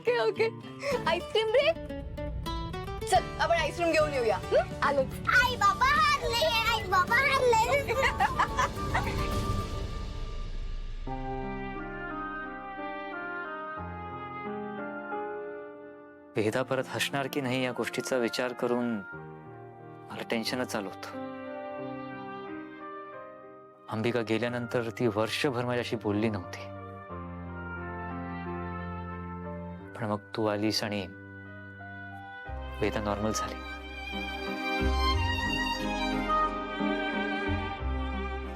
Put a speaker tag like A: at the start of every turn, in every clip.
A: Okay okay ice cream रे चल आपण ice cream घेऊन येऊया आलो
B: आई बाबा हारले आई बाबा हारले
C: वेदा परत हसणार की नाही या गोष्टीचा विचार करून मला टेन्शनच चालू होतं. अंबिका गेल्यानंतर ती वर्षभर माझ्याशी बोलली नव्हती. पण मग तू आलीस आणि वेदा नॉर्मल झाली.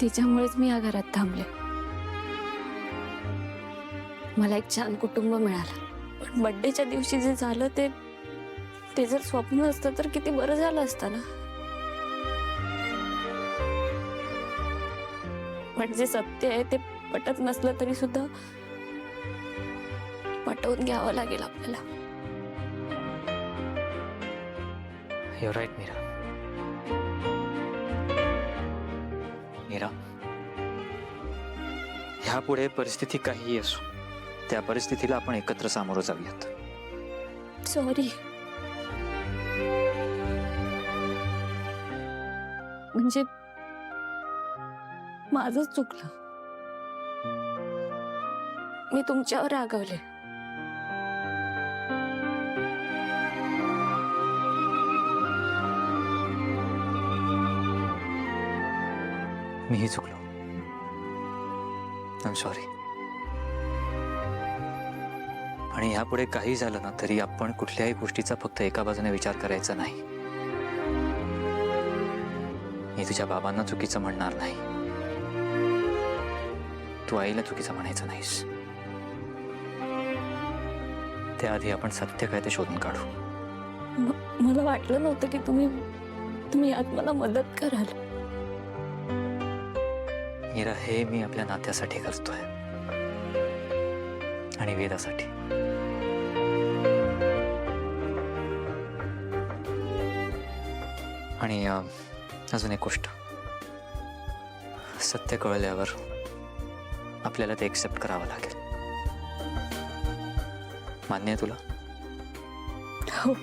A: तिच्यामुळेच मी या घरात थांबले. मला एक छान कुटुंब मिळालं. पण बर्थडेच्या दिवशी जे झालं ते जर स्वप्न असतं तर किती बरं झालं असतं ना. पण जे सत्य आहे ते पटत नसलं तरी सुद्धा पटवून घ्यावं लागेल आपल्याला.
C: You're right, Mira. मीरा, ह्यापुढे परिस्थिती काहीही असो त्या परिस्थितीला आपण एकत्र सामोरं जाऊयात.
A: सॉरी. म्हणजे माझंच चुकलं. मी तुमच्यावर रागावले.
C: मीही चुकलो. I am sorry. आणि यापुढे काही झालं ना तरी आपण कुठल्याही गोष्टीचा फक्त एका बाजूने विचार करायचा नाही. मी तुझ्या बाबांना चुकीचं म्हणणार नाही. तू आईला चुकीचं म्हणायचं नाहीस. त्याआधी आपण सत्य काय ते शोधून काढू.
A: मला वाटलं नव्हतं की तुम्ही यात मला मदत कराल.
C: मीरा, हे मी आपल्या नात्यासाठी करतोय आणि वेदासाठी. आणि अजून एक गोष्ट, सत्य कळल्यावर आपल्याला ते एक्सेप्ट करावं लागेल. मान्य आहे तुला?
A: हो.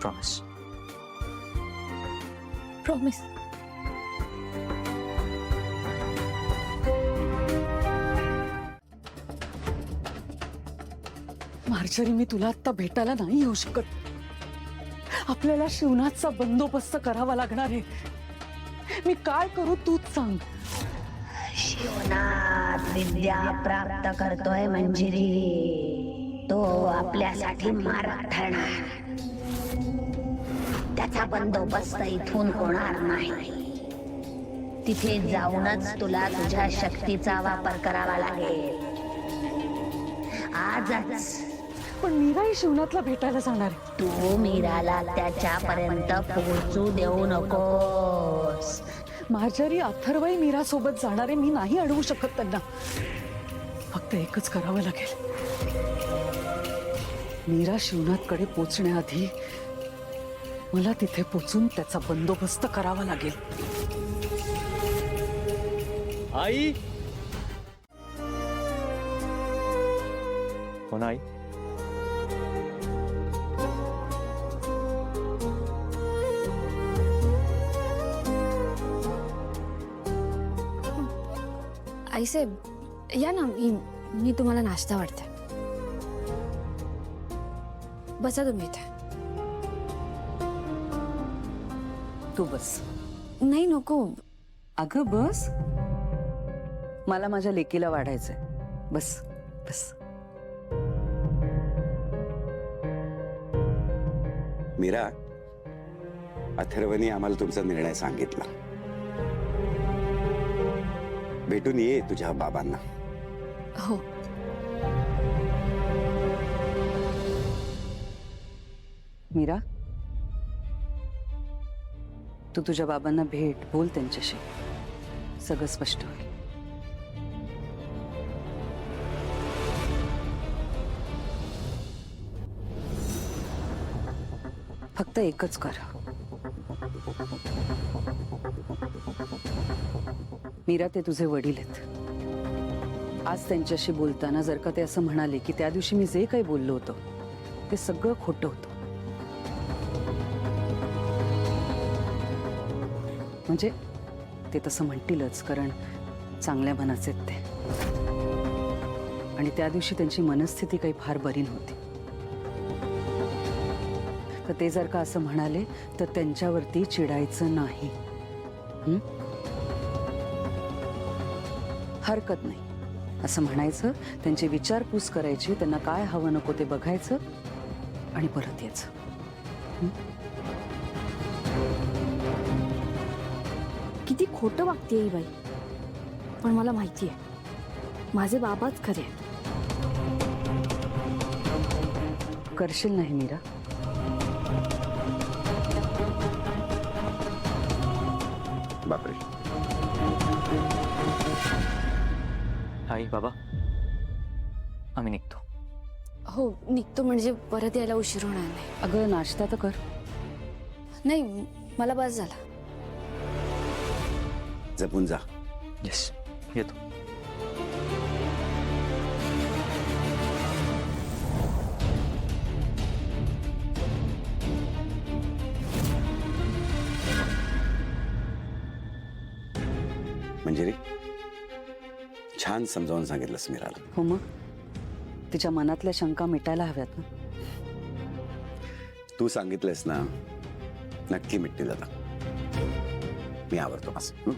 C: प्रॉमिस?
A: प्रॉमिस.
D: मार्जरी, मी तुला आता भेटायला नाही येऊ शकत. आपल्याला शिवनाथचा बंदोबस्त करावा लागणार आहे. मी काय करू तूच सांग.
B: शिवनाथ विद्या प्राप्त करतोय मंजिरी. तो आपल्यासाठी मारत ठरणार. त्याचा बंदोबस्त इथून होणार नाही. तिथे जाऊनच तुला तुझ्या शक्तीचा वापर करावा लागेल. आजच.
D: पण मीराही शिवनाथला भेटायला जाणार आहे.
B: तू मीराला त्याच्यापर्यंत पोहोचू देऊ नकोस.
D: मार्जरी, अथर्वही मीरा सोबत जाणार आहे. मी नाही अडवू शकत त्यांना. फक्त एकच करावं लागेल. मीरा शिवनाथकडे पोचण्याआधी मला तिथे पोचून त्याचा बंदोबस्त करावा लागेल.
C: आई. हो ना आई.
A: आईसाहेब या ना, मी तुम्हाला नाश्ता वाढते. बसा तुम्ही इथे.
D: तू बस.
A: नाही नको.
D: अगं बस. मला माझ्या लेकीला वाढायचंय. बस बस.
E: मीरा, अथर्वने आम्हाला तुमचा निर्णय सांगितला. भेटून ये तुझ्या बाबांना.
A: हो.
D: मीरा, तू तुझ्या बाबांना भेट, बोल त्यांच्याशी. सगळं स्पष्ट होईल. फक्त एकच कर. मीरा, ते तुझे वडील आहेत. आज त्यांच्याशी बोलताना जर का ते असं म्हणाले की त्या दिवशी मी जे काही बोललो होतो ते सगळं खोटं होतं, म्हणजे ते तसं म्हणतीलच, कारण चांगल्या मनाचे आहेत ते, आणि त्या दिवशी त्यांची मनस्थिती काही फार बरी नव्हती. तर ते जर का असं म्हणाले तर त्यांच्यावरती चिडायचं नाही. हरकत नाही असं म्हणायचं, त्यांची विचारपूस करायची, त्यांना काय हवं नको ते बघायचं आणि परत यायचं.
A: किती खोटं वागतेय ही बाई, पण मला माहिती आहे माझे बाबाच खरे आहेत.
D: करशील नाही मीरा?
E: बापरे.
C: आई बाबा, आम्ही निघतो.
A: हो निघतो, म्हणजे परत यायला उशीर होणार नाही.
D: अगं नाश्ता तर कर.
A: नाही मला बस झाला.
E: जपून जा.
C: येस, येतो.
E: मंजिरी, छान समजावून सांगितलंस मीराला.
D: हो मग तिच्या मनातल्या शंका मिटायला हव्यात ना.
E: तू सांगितलंस ना, नक्की मिटतील आता. मी आवडतो असं.